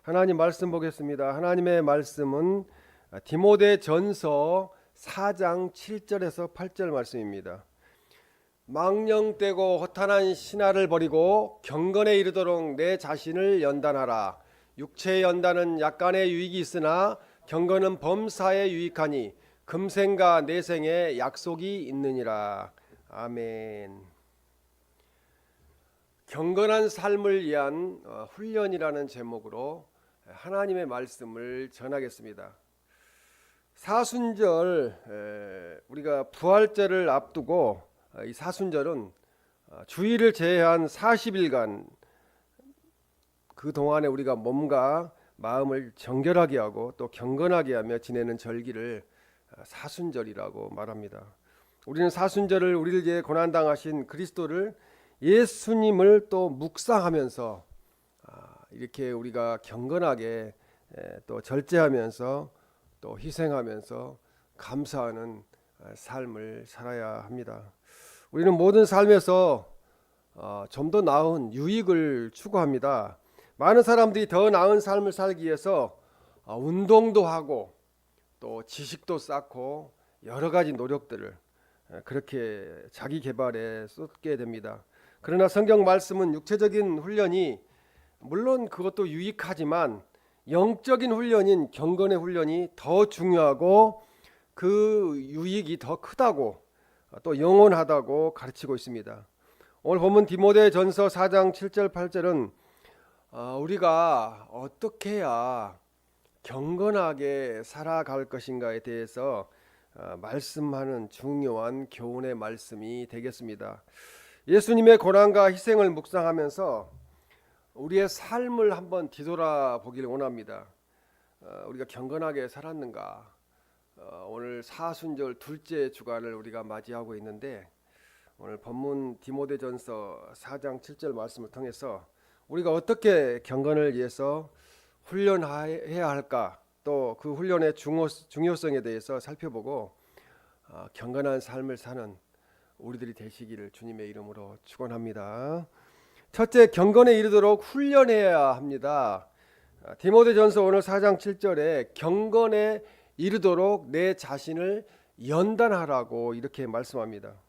하나님 말씀 보겠습니다. 하나님의 말씀은 디모데전서 4장 7절에서 8절 말씀입니다. 망령되고 허탄한 신화를 버리고 경건에 이르도록 내 자신을 연단하라. 육체의 연단은 약간의 유익이 있으나 경건은 범사에 유익하니 금생과 내생에 약속이 있느니라. 아멘. 경건한 삶을 위한 훈련이라는 제목으로 하나님의 말씀을 전하겠습니다. 사순절, 우리가 부활절을 앞두고 이 사순절은 주일을 제외한 40일간 그 동안에 우리가 몸과 마음을 정결하게 하고 또 경건하게 하며 지내는 절기를 사순절이라고 말합니다. 우리는 사순절을 우리를 위해 고난당하신 그리스도를, 예수님을 또 묵상하면서 이렇게 우리가 경건하게 또 절제하면서 또 희생하면서 감사하는 삶을 살아야 합니다. 우리는 모든 삶에서 좀 더 나은 유익을 추구합니다. 많은 사람들이 더 나은 삶을 살기 위해서 운동도 하고 또 지식도 쌓고 여러 가지 노력들을 그렇게 자기 개발에 쏟게 됩니다. 그러나 성경 말씀은 육체적인 훈련이 물론 그것도 유익하지만 영적인 훈련인 경건의 훈련이 더 중요하고 그 유익이 더 크다고 또 영원하다고 가르치고 있습니다. 오늘 본문 디모데전서 4장 7절 8절은 우리가 어떻게 해야 경건하게 살아갈 것인가에 대해서 말씀하는 중요한 교훈의 말씀이 되겠습니다. 예수님의 고난과 희생을 묵상하면서 우리의 삶을 한번 뒤돌아보기를 원합니다. 우리가 경건하게 살았는가? 오늘 사순절 둘째 주간을 우리가 맞이하고 있는데 오늘 본문 디모데전서 4장 7절 말씀을 통해서 우리가 어떻게 경건을 위해서 훈련해야 할까? 또 그 훈련의 중요성에 대해서 살펴보고 경건한 삶을 사는 우리들이 되시기를 주님의 이름으로 축원합니다. 첫째, 경건에 이르도록 훈련해야 합니다. 디모데전서 오늘 4장 7절에 경건에 이르도록 내 자신을 연단하라고 이렇게 말씀합니다.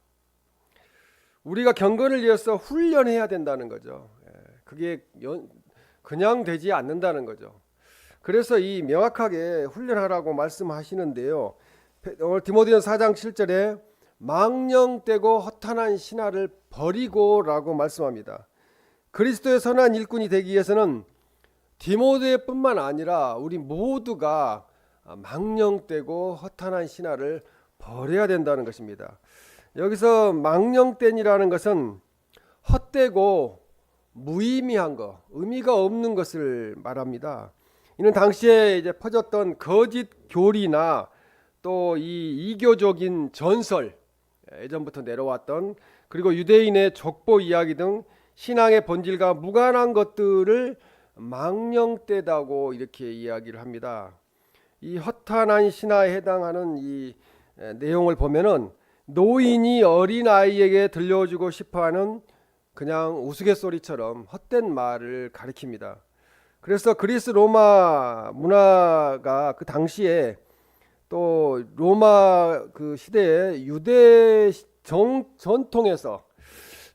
우리가 경건을 위해서 훈련해야 된다는 거죠. 그게 그냥 되지 않는다는 거죠. 그래서 이 명확하게 훈련하라고 말씀하시는데요. 오늘 디모데전서 4장 7절에 망령되고 허탄한 신화를 버리고라고 말씀합니다. 그리스도의 선한 일꾼이 되기 위해서는 디모데뿐만 아니라 우리 모두가 망령되고 허탄한 신화를 버려야 된다는 것입니다. 여기서 망령된이라는 것은 헛되고 무의미한 것, 의미가 없는 것을 말합니다. 이는 당시에 이제 퍼졌던 거짓 교리나 또 이 이교적인 전설, 예전부터 내려왔던, 그리고 유대인의 족보 이야기 등 신앙의 본질과 무관한 것들을 망령되다고 이렇게 이야기를 합니다. 이 허탄한 신화에 해당하는 이 내용을 보면은 노인이 어린 아이에게 들려주고 싶어하는 그냥 우스갯소리처럼 헛된 말을 가리킵니다. 그래서 그리스 로마 문화가 그 당시에 또 로마 그 시대의 유대 전통에서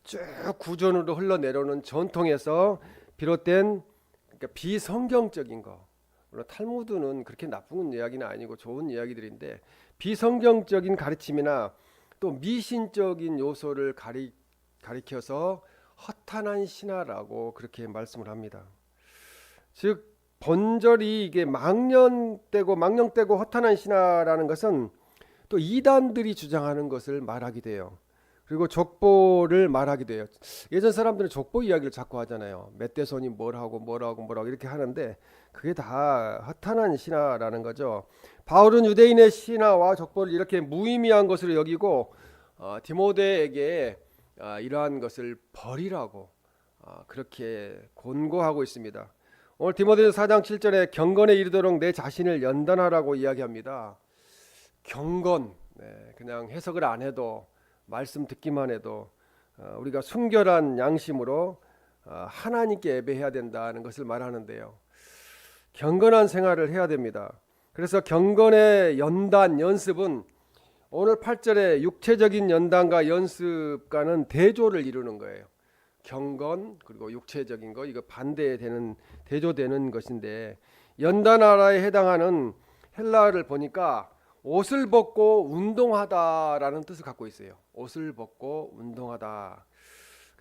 쭉 구전으로 흘러내려오는 전통에서 비롯된, 그러니까 비성경적인 거, 물론 탈무드는 그렇게 나쁜 이야기는 아니고 좋은 이야기들인데 비성경적인 가르침이나 또 미신적인 요소를 가리켜서 허탄한 신화라고 그렇게 말씀을 합니다. 즉 본절이 이게 망령되고 허탄한 신화라는 것은 또 이단들이 주장하는 것을 말하게 돼요. 그리고 족보를 말하게 돼요. 예전 사람들은 족보 이야기를 자꾸 하잖아요. 멧돼손이 뭘 하고 이렇게 하는데 그게 다 허탄한 신화라는 거죠. 바울은 유대인의 신화와 족보를 이렇게 무의미한 것으로 여기고 디모데에게 이러한 것을 버리라고 그렇게 권고하고 있습니다. 오늘 디모데전서 4장 7절에 경건에 이르도록 내 자신을 연단하라고 이야기합니다. 경건, 그냥 해석을 안 해도 말씀 듣기만 해도 우리가 순결한 양심으로 하나님께 예배해야 된다는 것을 말하는데요. 경건한 생활을 해야 됩니다. 그래서 경건의 연단 연습은 오늘 8절에 육체적인 연단과 연습과는 대조를 이루는 거예요. 경건 그리고 육체적인 거 이거 반대되는 대조되는 것인데 연단하라에 해당하는 헬라어를 보니까 옷을 벗고 운동하다라는 뜻을 갖고 있어요. 옷을 벗고 운동하다.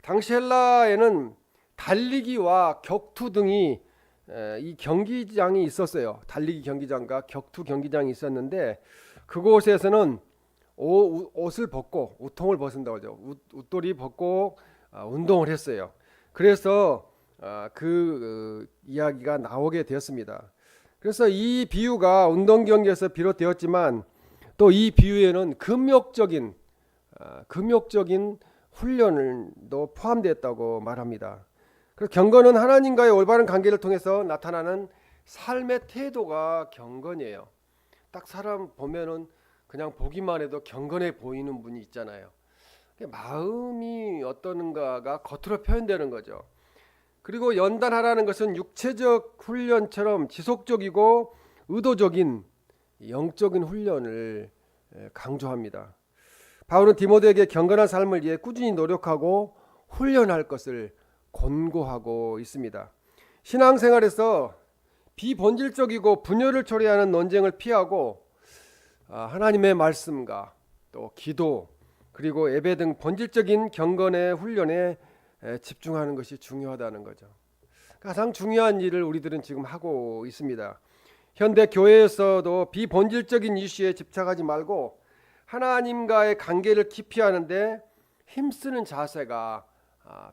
당시 헬라에는 달리기와 격투 등이 이 경기장이 있었어요. 달리기 경기장과 격투 경기장이 있었는데 그곳에서는 옷을 벗고 우통을 벗은다고 하죠. 웃돌이 벗고 운동을 했어요. 그래서 그 이야기가 나오게 되었습니다. 그래서 이 비유가 운동 경기에서 비롯되었지만 또 이 비유에는 금욕적인 훈련도 포함되었다고 말합니다. 그래서 경건은 하나님과의 올바른 관계를 통해서 나타나는 삶의 태도가 경건이에요. 딱 사람 보면은 그냥 보기만 해도 경건해 보이는 분이 있잖아요. 마음이 어떠는가가 겉으로 표현되는 거죠. 그리고 연단하라는 것은 육체적 훈련처럼 지속적이고 의도적인 영적인 훈련을 강조합니다. 바울은 디모데에게 경건한 삶을 위해 꾸준히 노력하고 훈련할 것을 권고하고 있습니다. 신앙생활에서 비본질적이고 분열을 초래하는 논쟁을 피하고 하나님의 말씀과 또 기도 그리고 예배 등 본질적인 경건의 훈련에 집중하는 것이 중요하다는 거죠. 가장 중요한 일을 우리들은 지금 하고 있습니다. 현대 교회에서도 비본질적인 이슈에 집착하지 말고 하나님과의 관계를 깊이 하는데 힘쓰는 자세가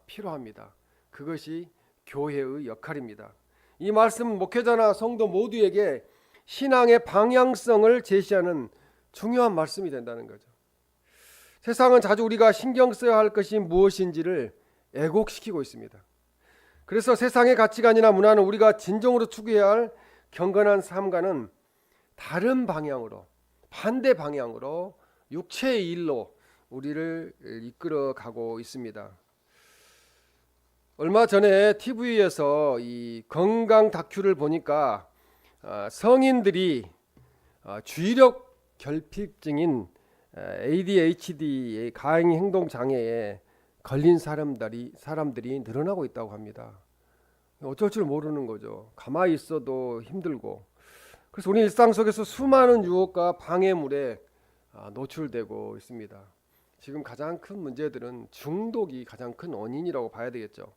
필요합니다. 그것이 교회의 역할입니다. 이 말씀은 목회자나 성도 모두에게 신앙의 방향성을 제시하는 중요한 말씀이 된다는 거죠. 세상은 자주 우리가 신경 써야 할 것이 무엇인지를 애곡시키고 있습니다. 그래서 세상의 가치관이나 문화는 우리가 진정으로 추구해야 할 경건한 삶과는 다른 방향으로 반대 방향으로 육체의 일로 우리를 이끌어 가고 있습니다. 얼마 전에 TV에서 이 건강 다큐를 보니까 성인들이 주의력 결핍증인 ADHD의 가행 행동 장애에 걸린 사람들이 늘어나고 있다고 합니다. 어쩔 줄 모르는 거죠. 가만히 있어도 힘들고. 그래서 우리 일상 속에서 수많은 유혹과 방해물에 노출되고 있습니다. 지금 가장 큰 문제들은 중독이 가장 큰 원인이라고 봐야 되겠죠.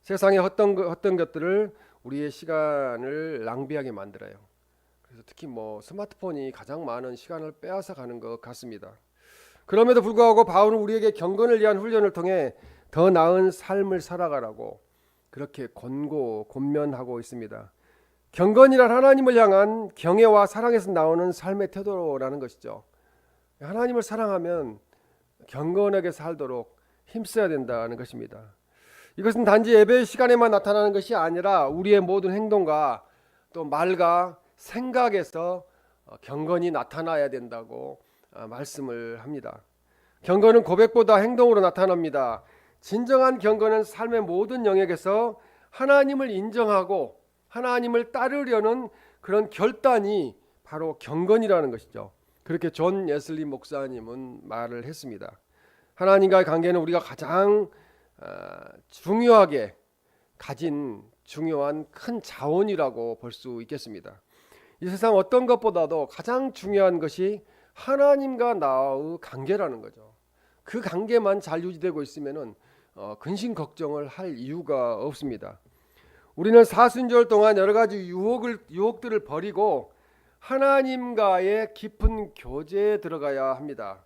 세상의 헛된 것들을 우리의 시간을 낭비하게 만들어요. 그래서 특히 스마트폰이 가장 많은 시간을 빼앗아 가는 것 같습니다. 그럼에도 불구하고 바울은 우리에게 경건을 위한 훈련을 통해 더 나은 삶을 살아가라고 그렇게 권면하고 있습니다. 경건이란 하나님을 향한 경애와 사랑에서 나오는 삶의 태도라는 것이죠. 하나님을 사랑하면 경건하게 살도록 힘써야 된다는 것입니다. 이것은 단지 예배 시간에만 나타나는 것이 아니라 우리의 모든 행동과 또 말과 생각에서 경건이 나타나야 된다고 말씀을 합니다. 경건은 고백보다 행동으로 나타납니다. 진정한 경건은 삶의 모든 영역에서 하나님을 인정하고 하나님을 따르려는 그런 결단이 바로 경건이라는 것이죠. 그렇게 존 예슬리 목사님은 말을 했습니다. 하나님과의 관계는 우리가 가장 중요하게 가진 중요한 큰 자원이라고 볼 수 있겠습니다. 이 세상 어떤 것보다도 가장 중요한 것이 하나님과 나의 관계라는 거죠. 그 관계만 잘 유지되고 있으면은 근심 걱정을 할 이유가 없습니다. 우리는 사순절 동안 여러 가지 유혹들을 버리고 하나님과의 깊은 교제에 들어가야 합니다.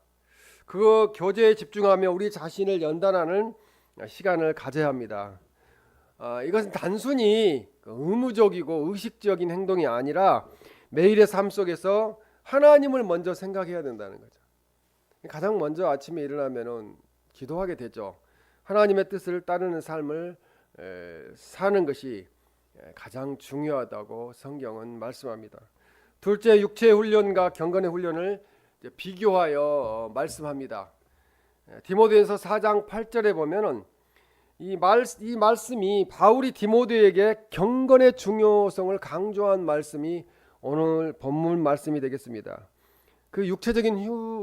그 교제에 집중하며 우리 자신을 연단하는 시간을 가져야 합니다. 이것은 단순히 의무적이고 의식적인 행동이 아니라 매일의 삶 속에서 하나님을 먼저 생각해야 된다는 거죠. 가장 먼저 아침에 일어나면은 기도하게 되죠. 하나님의 뜻을 따르는 삶을 사는 것이 가장 중요하다고 성경은 말씀합니다. 둘째, 육체의 훈련과 경건의 훈련을 비교하여 말씀합니다. 디모데전서 4장 8절에 보면은 이 말씀이 바울이 디모데에게 경건의 중요성을 강조한 말씀이 오늘 본문 말씀이 되겠습니다. 그 육체적인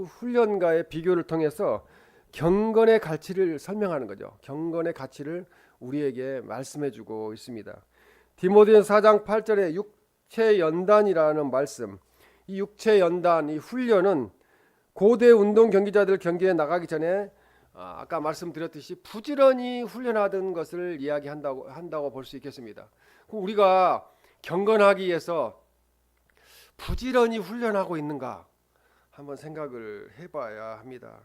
훈련과의 비교를 통해서 경건의 가치를 설명하는 거죠. 경건의 가치를 우리에게 말씀해주고 있습니다. 디모데전서 4장 8절에 육체 연단이라는 말씀, 이 육체 연단, 이 훈련은 고대 운동 경기자들 경기에 나가기 전에 아까 말씀드렸듯이 부지런히 훈련하던 것을 이야기한다고 볼 수 있겠습니다. 우리가 경건하기 위해서 부지런히 훈련하고 있는가 한번 생각을 해봐야 합니다.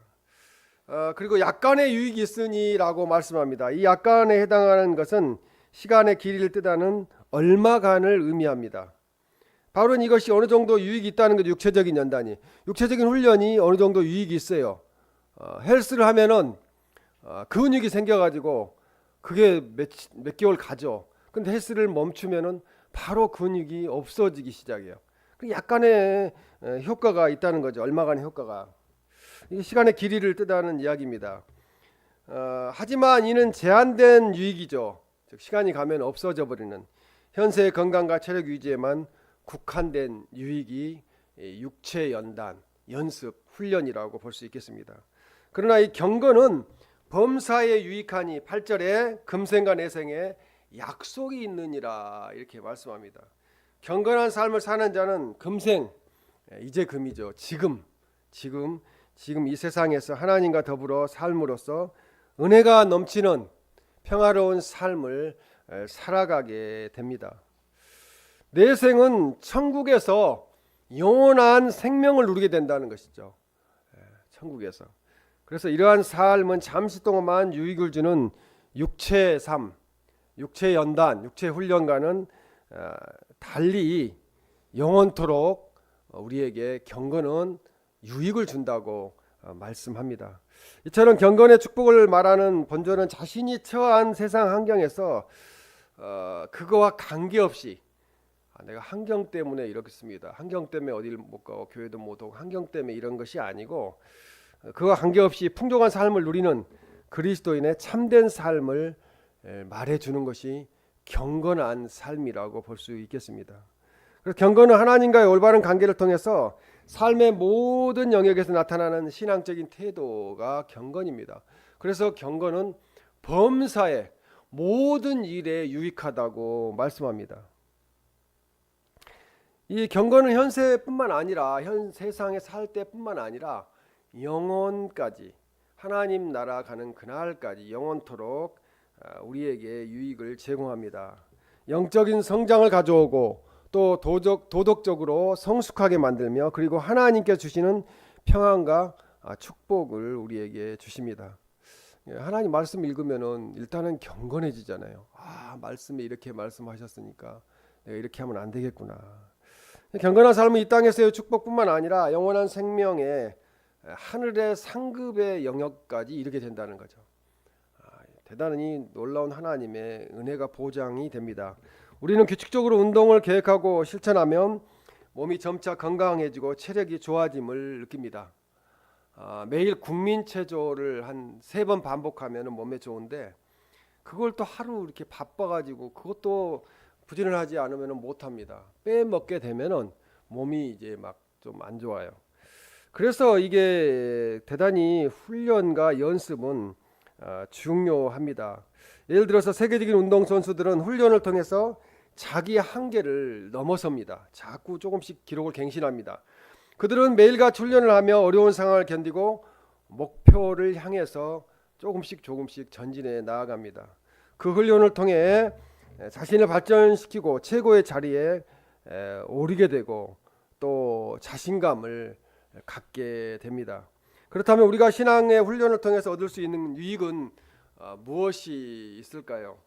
그리고 약간의 유익이 있으니라고 말씀합니다. 이 약간에 해당하는 것은 시간의 길이를 뜻하는 얼마간을 의미합니다. 바울은 이것이 어느 정도 유익이 있다는 거죠. 육체적인 연단이, 육체적인 훈련이 어느 정도 유익이 있어요. 헬스를 하면은 근육이 생겨가지고 그게 몇 개월 가죠. 근데 헬스를 멈추면은 바로 근육이 없어지기 시작해요. 약간의 효과가 있다는 거죠. 얼마간의 효과가. 이게 시간의 길이를 뜻하는 이야기입니다. 하지만 이는 제한된 유익이죠. 즉 시간이 가면 없어져 버리는 현세의 건강과 체력 유지에만 국한된 유익이 육체 연단, 연습, 훈련이라고 볼 수 있겠습니다. 그러나 이 경건은 범사에 유익하니 8절에 금생과 내생에 약속이 있느니라 이렇게 말씀합니다. 경건한 삶을 사는 자는 금생, 이제 금이죠. 지금 이 세상에서 하나님과 더불어 삶으로써 은혜가 넘치는 평화로운 삶을 살아가게 됩니다. 내생은 천국에서 영원한 생명을 누리게 된다는 것이죠. 천국에서. 그래서 이러한 삶은 잠시 동안만 유익을 주는 육체 삶, 육체 연단, 육체 훈련과는 달리 영원토록 우리에게 경건은 유익을 준다고 말씀합니다. 이처럼 경건의 축복을 말하는 본절은 자신이 처한 세상 환경에서 그거와 관계없이 내가 환경 때문에 이렇습니다. 환경 때문에 어디를 못 가고 교회도 못 오고 환경 때문에 이런 것이 아니고 그와 관계없이 풍족한 삶을 누리는 그리스도인의 참된 삶을 말해주는 것이 경건한 삶이라고 볼 수 있겠습니다. 그래서 경건은 하나님과의 올바른 관계를 통해서 삶의 모든 영역에서 나타나는 신앙적인 태도가 경건입니다. 그래서 경건은 범사에 모든 일에 유익하다고 말씀합니다. 이 경건은 현세뿐만 아니라 현 세상에 살 때뿐만 아니라 영원까지 하나님 나라 가는 그날까지 영원토록 우리에게 유익을 제공합니다. 영적인 성장을 가져오고 또 도덕적으로 성숙하게 만들며 그리고 하나님께 주시는 평안과 축복을 우리에게 주십니다. 하나님 말씀 읽으면은 일단은 경건해지잖아요. 말씀에 이렇게 말씀하셨으니까 내가 이렇게 하면 안 되겠구나. 경건한 삶은 이 땅에서의 축복뿐만 아니라 영원한 생명의 하늘의 상급의 영역까지 이르게 된다는 거죠. 대단히 놀라운 하나님의 은혜가 보장이 됩니다. 우리는 규칙적으로 운동을 계획하고 실천하면 몸이 점차 건강해지고 체력이 좋아짐을 느낍니다. 매일 국민체조를 한 3번 반복하면 몸에 좋은데 그걸 또 하루 이렇게 바빠가지고 그것도 부지런하지 않으면 못합니다. 빼먹게 되면은 몸이 이제 막 좀 안 좋아요. 그래서 이게 대단히 훈련과 연습은 중요합니다. 예를 들어서 세계적인 운동선수들은 훈련을 통해서 자기 한계를 넘어섭니다. 자꾸 조금씩 기록을 갱신합니다. 그들은 매일같이 훈련을 하며 어려운 상황을 견디고 목표를 향해서 조금씩 전진해 나아갑니다. 그 훈련을 통해 자신을 발전시키고 최고의 자리에 오르게 되고 또 자신감을 갖게 됩니다. 그렇다면 우리가 신앙의 훈련을 통해서 얻을 수 있는 유익은 무엇이 있을까요?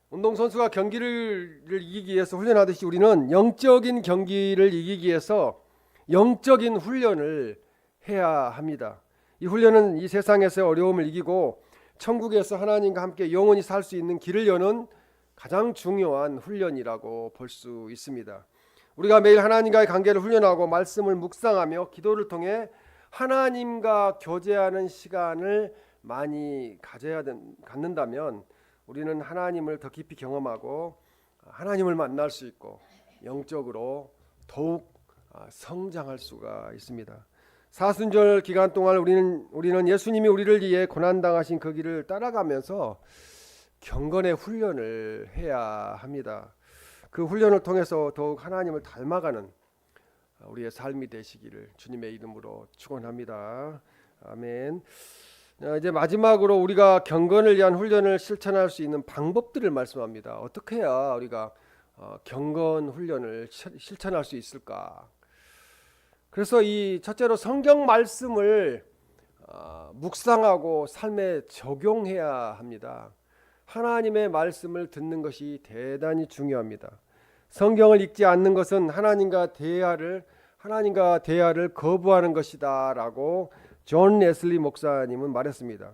운동선수가 경기를 이기기 위해서 훈련하듯이 우리는 영적인 경기를 이기기 위해서 영적인 훈련을 해야 합니다. 이 훈련은 이 세상에서의 어려움을 이기고 천국에서 하나님과 함께 영원히 살 수 있는 길을 여는 가장 중요한 훈련이라고 볼 수 있습니다. 우리가 매일 하나님과의 관계를 훈련하고 말씀을 묵상하며 기도를 통해 하나님과 교제하는 시간을 많이 갖는다면 우리는 하나님을 더 깊이 경험하고 하나님을 만날 수 있고 영적으로 더욱 성장할 수가 있습니다. 사순절 기간 동안 우리는 예수님이 우리를 위해 고난당하신 그 길을 따라가면서 경건의 훈련을 해야 합니다. 그 훈련을 통해서 더욱 하나님을 닮아가는 우리의 삶이 되시기를 주님의 이름으로 축원합니다. 아멘. 이제 마지막으로 우리가 경건을 위한 훈련을 실천할 수 있는 방법들을 말씀합니다. 어떻게 해야 우리가 경건 훈련을 실천할 수 있을까? 그래서 이 첫째로 성경 말씀을 묵상하고 삶에 적용해야 합니다. 하나님의 말씀을 듣는 것이 대단히 중요합니다. 성경을 읽지 않는 것은 하나님과 대화를 거부하는 것이다라고 존 레슬리 목사님은 말했습니다.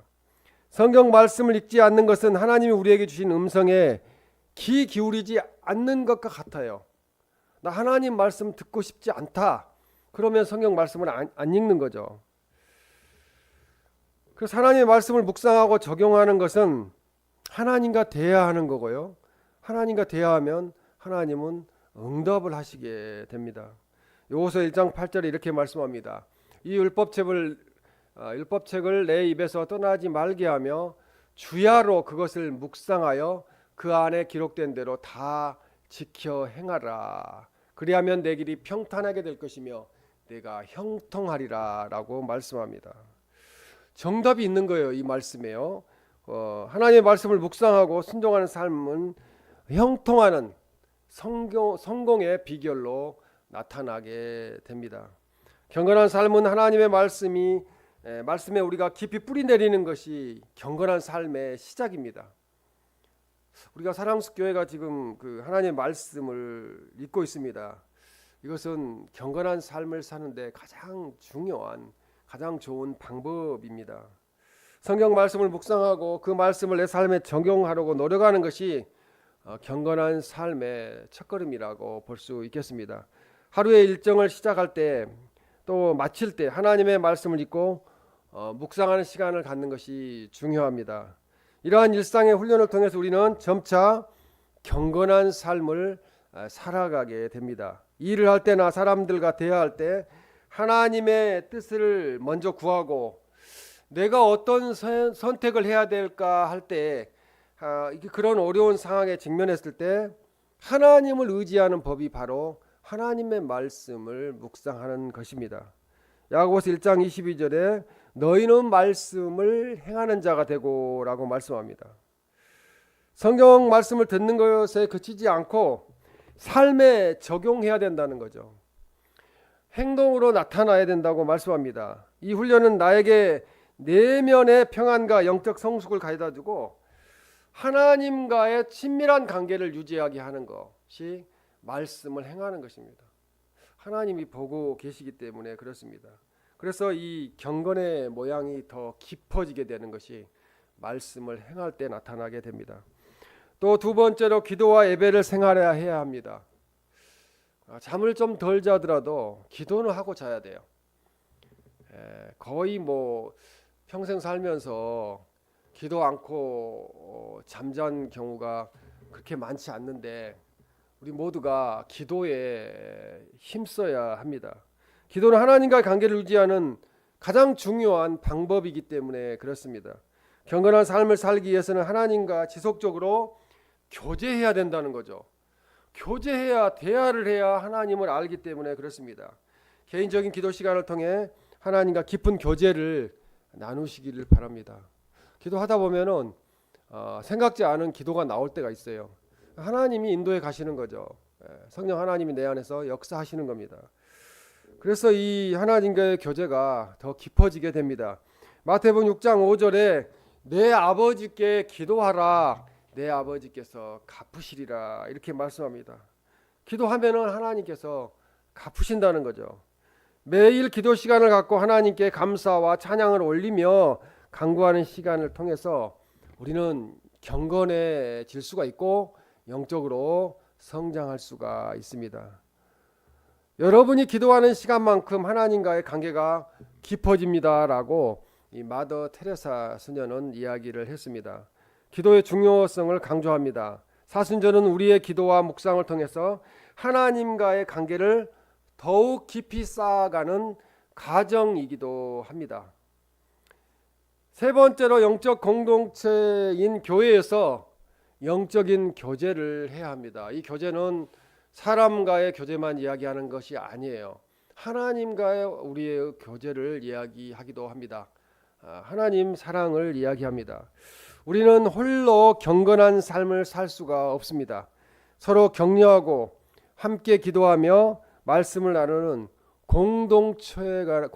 성경 말씀을 읽지 않는 것은 하나님이 우리에게 주신 음성에 귀 기울이지 않는 것과 같아요. 나 하나님 말씀 듣고 싶지 않다. 그러면 성경 말씀을 안 읽는 거죠. 그래서 하나님의 말씀을 묵상하고 적용하는 것은 하나님과 대화하는 거고요. 하나님과 대화하면 하나님은 응답을 하시게 됩니다. 요호서 1장 8절에 이렇게 말씀합니다. 이 율법책을 내 입에서 떠나지 말게 하며 주야로 그것을 묵상하여 그 안에 기록된 대로 다 지켜 행하라. 그리하면 내 길이 평탄하게 될 것이며 내가 형통하리라 라고 말씀합니다. 정답이 있는 거예요. 이 말씀에요. 하나님의 말씀을 묵상하고 순종하는 삶은 형통하는 성공의 비결로 나타나게 됩니다. 경건한 삶은 하나님의 말씀에 우리가 깊이 뿌리 내리는 것이 경건한 삶의 시작입니다. 우리가 사랑숲교회가 지금 그 하나님의 말씀을 읽고 있습니다. 이것은 경건한 삶을 사는데 가장 중요한, 가장 좋은 방법입니다. 성경 말씀을 묵상하고 그 말씀을 내 삶에 적용하려고 노력하는 것이 경건한 삶의 첫걸음이라고 볼 수 있겠습니다. 하루의 일정을 시작할 때 또 마칠 때 하나님의 말씀을 읽고 묵상하는 시간을 갖는 것이 중요합니다. 이러한 일상의 훈련을 통해서 우리는 점차 경건한 삶을 살아가게 됩니다. 일을 할 때나 사람들과 대화할 때 하나님의 뜻을 먼저 구하고 내가 어떤 선택을 해야 될까 할 때 그런 어려운 상황에 직면했을 때 하나님을 의지하는 법이 바로 하나님의 말씀을 묵상하는 것입니다. 야고보서 1장 22절에 너희는 말씀을 행하는 자가 되고 라고 말씀합니다. 성경 말씀을 듣는 것에 그치지 않고 삶에 적용해야 된다는 거죠. 행동으로 나타나야 된다고 말씀합니다. 이 훈련은 나에게 내면의 평안과 영적 성숙을 가져다 주고 하나님과의 친밀한 관계를 유지하게 하는 것이 말씀을 행하는 것입니다. 하나님이 보고 계시기 때문에 그렇습니다. 그래서 이 경건의 모양이 더 깊어지게 되는 것이 말씀을 행할 때 나타나게 됩니다. 또 두 번째로 기도와 예배를 생활해야 합니다. 잠을 좀 덜 자더라도 기도는 하고 자야 돼요. 거의 평생 살면서 기도 않고 잠잔 경우가 그렇게 많지 않는데 우리 모두가 기도에 힘써야 합니다. 기도는 하나님과의 관계를 유지하는 가장 중요한 방법이기 때문에 그렇습니다. 경건한 삶을 살기 위해서는 하나님과 지속적으로 교제해야 된다는 거죠. 교제해야, 대화를 해야 하나님을 알기 때문에 그렇습니다. 개인적인 기도 시간을 통해 하나님과 깊은 교제를 나누시기를 바랍니다. 기도하다 보면은 생각지 않은 기도가 나올 때가 있어요. 하나님이 인도해 가시는 거죠. 성령 하나님이 내 안에서 역사하시는 겁니다. 그래서 이 하나님과의 교제가 더 깊어지게 됩니다. 마태복음 6장 5절에 내 아버지께 기도하라 내 아버지께서 갚으시리라 이렇게 말씀합니다. 기도하면은 하나님께서 갚으신다는 거죠. 매일 기도 시간을 갖고 하나님께 감사와 찬양을 올리며 간구하는 시간을 통해서 우리는 경건해질 수가 있고 영적으로 성장할 수가 있습니다. 여러분이 기도하는 시간만큼 하나님과의 관계가 깊어집니다라고 이 마더 테레사 수녀는 이야기를 했습니다. 기도의 중요성을 강조합니다. 사순절은 우리의 기도와 묵상을 통해서 하나님과의 관계를 더욱 깊이 쌓아가는 과정이기도 합니다. 세 번째로 영적 공동체인 교회에서 영적인 교제를 해야 합니다. 이 교제는 사람과의 교제만 이야기하는 것이 아니에요. 하나님과의 우리의 교제를 이야기하기도 합니다. 하나님 사랑을 이야기합니다. 우리는 홀로 경건한 삶을 살 수가 없습니다. 서로 격려하고 함께 기도하며 말씀을 나누는 공동체가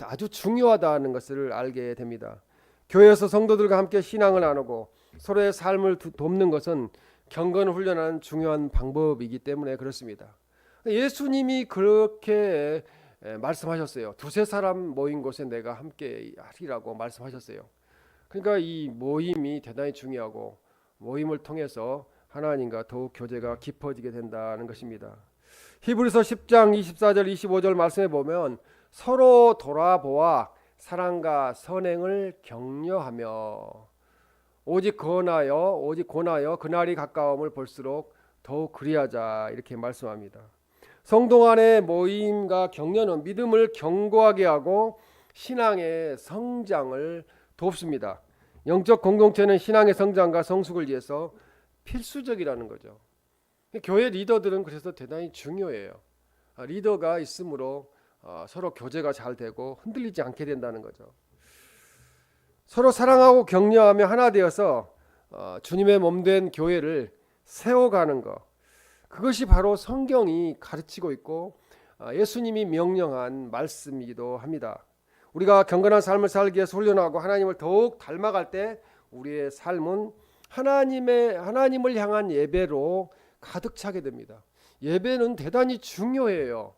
아주 중요하다는 것을 알게 됩니다. 교회에서 성도들과 함께 신앙을 나누고 서로의 삶을 돕는 것은 경건을 훈련하는 중요한 방법이기 때문에 그렇습니다. 예수님이 그렇게 말씀하셨어요. 두세 사람 모인 곳에 내가 함께 하리라고 말씀하셨어요. 그러니까 이 모임이 대단히 중요하고 모임을 통해서 하나님과 더욱 교제가 깊어지게 된다는 것입니다. 히브리서 10장 24절 25절 말씀에 보면 서로 돌아보아 사랑과 선행을 격려하며 오직 권하여 그날이 가까움을 볼수록 더욱 그리하자 이렇게 말씀합니다. 성도 간의 모임과 격려는 믿음을 견고하게 하고 신앙의 성장을 돕습니다. 영적 공동체는 신앙의 성장과 성숙을 위해서 필수적이라는 거죠. 교회 리더들은 그래서 대단히 중요해요. 리더가 있으므로 서로 교제가 잘 되고 흔들리지 않게 된다는 거죠. 서로 사랑하고 격려하며 하나 되어서 주님의 몸된 교회를 세워가는 것, 그것이 바로 성경이 가르치고 있고 예수님이 명령한 말씀이기도 합니다. 우리가 경건한 삶을 살기 위해서 훈련하고 하나님을 더욱 닮아갈 때 우리의 삶은 하나님을 향한 예배로 가득 차게 됩니다. 예배는 대단히 중요해요.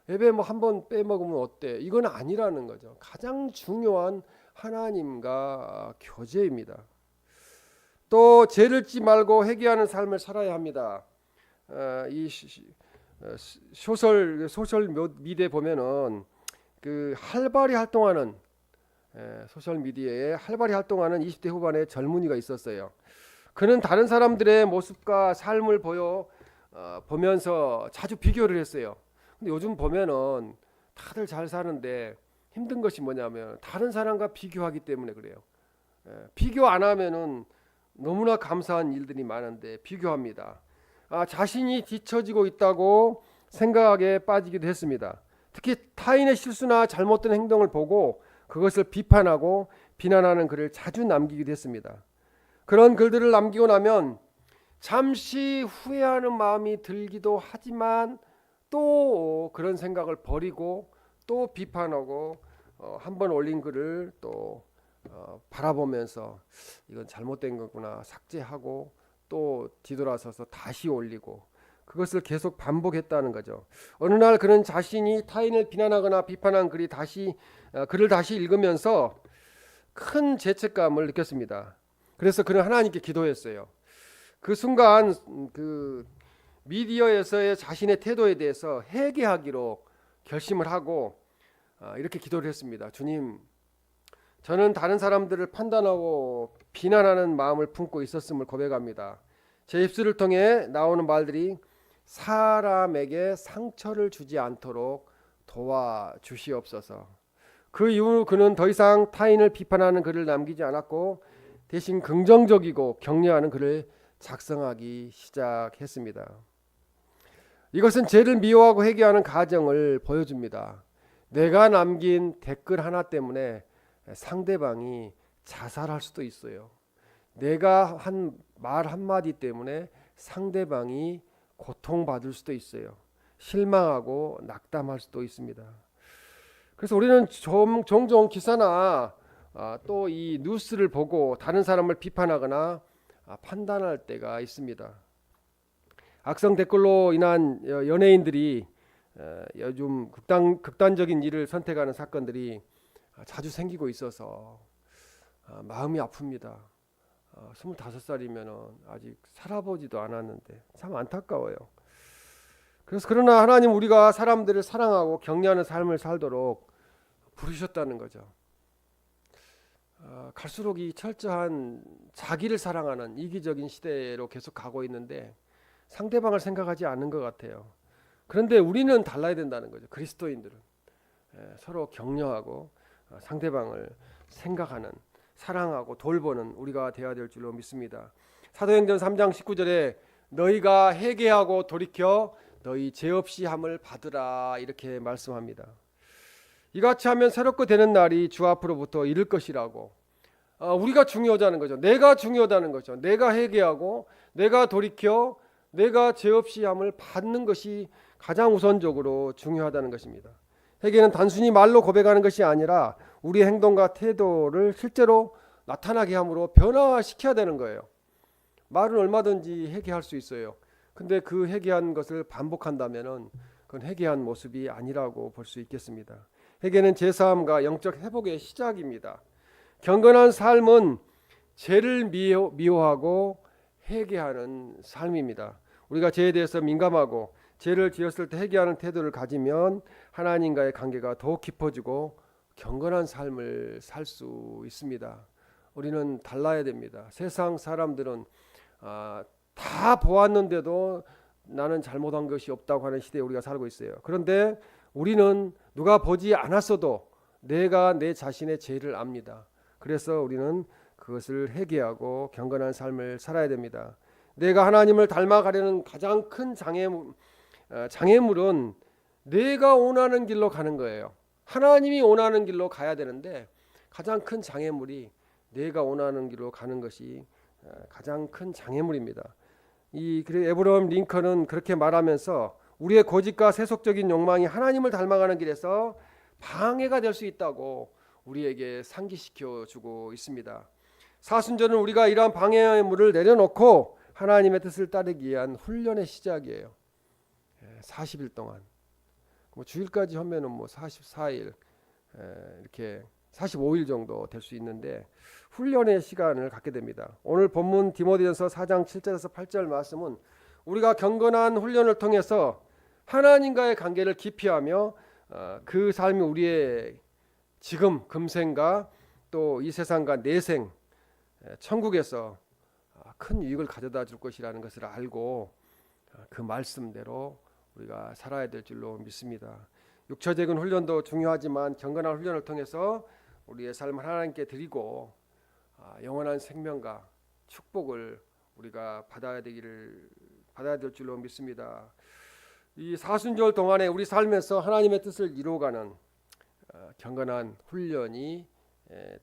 예배 뭐 한 번 빼먹으면 어때? 이건 아니라는 거죠. 가장 중요한 하나님과 교제입니다. 또 죄를 짓지 말고 회개하는 삶을 살아야 합니다. 이 소셜 미디어에 보면은 그 활발히 활동하는 소셜 미디어에 활발히 활동하는 20대 후반의 젊은이가 있었어요. 그는 다른 사람들의 모습과 삶을 보면서 자주 비교를 했어요. 근데 요즘 보면은 다들 잘 사는데 힘든 것이 뭐냐면 다른 사람과 비교하기 때문에 그래요. 비교 안 하면은 너무나 감사한 일들이 많은데 비교합니다. 자신이 뒤처지고 있다고 생각에 빠지기도 했습니다. 특히 타인의 실수나 잘못된 행동을 보고 그것을 비판하고 비난하는 글을 자주 남기기도 했습니다. 그런 글들을 남기고 나면 잠시 후회하는 마음이 들기도 하지만 또 그런 생각을 버리고 또 비판하고 한번 올린 글을 또 바라보면서 이건 잘못된 거구나 삭제하고 또 뒤돌아서서 다시 올리고 그것을 계속 반복했다는 거죠. 어느 날 그는 자신이 타인을 비난하거나 비판한 글을 다시 읽으면서 큰 죄책감을 느꼈습니다. 그래서 그는 하나님께 기도했어요. 그 순간 그 미디어에서의 자신의 태도에 대해서 회개하기로 결심을 하고 이렇게 기도를 했습니다. 주님, 저는 다른 사람들을 판단하고 비난하는 마음을 품고 있었음을 고백합니다. 제 입술을 통해 나오는 말들이 사람에게 상처를 주지 않도록 도와주시옵소서. 그 이후 그는 더 이상 타인을 비판하는 글을 남기지 않았고 대신 긍정적이고 격려하는 글을 작성하기 시작했습니다. 이것은 죄를 미워하고 회개하는 과정을 보여줍니다. 내가 남긴 댓글 하나 때문에 상대방이 자살할 수도 있어요. 내가 한 말 한마디 때문에 상대방이 고통받을 수도 있어요. 실망하고 낙담할 수도 있습니다. 그래서 우리는 종종 기사나 또 이 뉴스를 보고 다른 사람을 비판하거나 판단할 때가 있습니다. 악성 댓글로 인한 연예인들이 요즘 극단적인 일을 선택하는 사건들이 자주 생기고 있어서 마음이 아픕니다. 25살이면 아직 살아보지도 않았는데 참 안타까워요. 그러나 하나님 우리가 사람들을 사랑하고 격려하는 삶을 살도록 부르셨다는 거죠. 갈수록 이 철저한 자기를 사랑하는 이기적인 시대로 계속 가고 있는데 상대방을 생각하지 않는 것 같아요. 그런데 우리는 달라야 된다는 거죠. 그리스도인들은 서로 격려하고 상대방을 생각하는, 사랑하고 돌보는 우리가 되어야 될 줄로 믿습니다. 사도행전 3장 19절에 너희가 회개하고 돌이켜 너희 죄 없이 함을 받으라 이렇게 말씀합니다. 이같이 하면 새롭게 되는 날이 주 앞으로부터 이를 것이라고. 우리가 중요하다는 거죠. 내가 중요하다는 거죠. 내가 회개하고 내가 돌이켜 내가 죄 없이 함을 받는 것이 가장 우선적으로 중요하다는 것입니다. 회개는 단순히 말로 고백하는 것이 아니라 우리의 행동과 태도를 실제로 나타나게 함으로 변화시켜야 되는 거예요. 말은 얼마든지 회개할 수 있어요. 근데 그 회개한 것을 반복한다면은 그건 회개한 모습이 아니라고 볼 수 있겠습니다. 회개는 제사함과 영적 회복의 시작입니다. 경건한 삶은 죄를 미워하고 회개하는 삶입니다. 우리가 죄에 대해서 민감하고 죄를 지었을 때 회개하는 태도를 가지면 하나님과의 관계가 더욱 깊어지고 경건한 삶을 살 수 있습니다. 우리는 달라야 됩니다. 세상 사람들은 다 보았는데도 나는 잘못한 것이 없다고 하는 시대에 우리가 살고 있어요. 그런데 우리는 누가 보지 않았어도 내가 내 자신의 죄를 압니다. 그래서 우리는 그것을 회개하고 경건한 삶을 살아야 됩니다. 내가 하나님을 닮아가려는 가장 큰 장애물은 내가 원하는 길로 가는 거예요. 하나님이 원하는 길로 가야 되는데 가장 큰 장애물이 내가 원하는 길로 가는 것이 가장 큰 장애물입니다. 그래 에브러함 링컨은 그렇게 말하면서 우리의 고집과 세속적인 욕망이 하나님을 닮아가는 길에서 방해가 될 수 있다고 우리에게 상기시켜 주고 있습니다. 사순절은 우리가 이러한 방해물을 내려놓고 하나님의 뜻을 따르기 위한 훈련의 시작이에요. 40일 동안 주일까지 하면은 44일 이렇게 45일 정도 될 수 있는데 훈련의 시간을 갖게 됩니다. 오늘 본문 디모데전서 4장 7절에서 8절 말씀은 우리가 경건한 훈련을 통해서 하나님과의 관계를 깊이하며 그 삶이 우리의 지금 금생과 또 이 세상과 내생 천국에서 큰 유익을 가져다 줄 것이라는 것을 알고 그 말씀대로 우리가 살아야 될 줄로 믿습니다. 육체적인 훈련도 중요하지만 경건한 훈련을 통해서 우리의 삶을 하나님께 드리고 영원한 생명과 축복을 우리가 받아야 될 줄로 믿습니다. 이 사순절 동안에 우리 삶에서 하나님의 뜻을 이루어가는 경건한 훈련이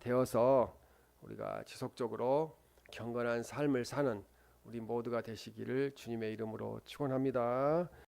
되어서 우리가 지속적으로 경건한 삶을 사는 우리 모두가 되시기를 주님의 이름으로 축원합니다.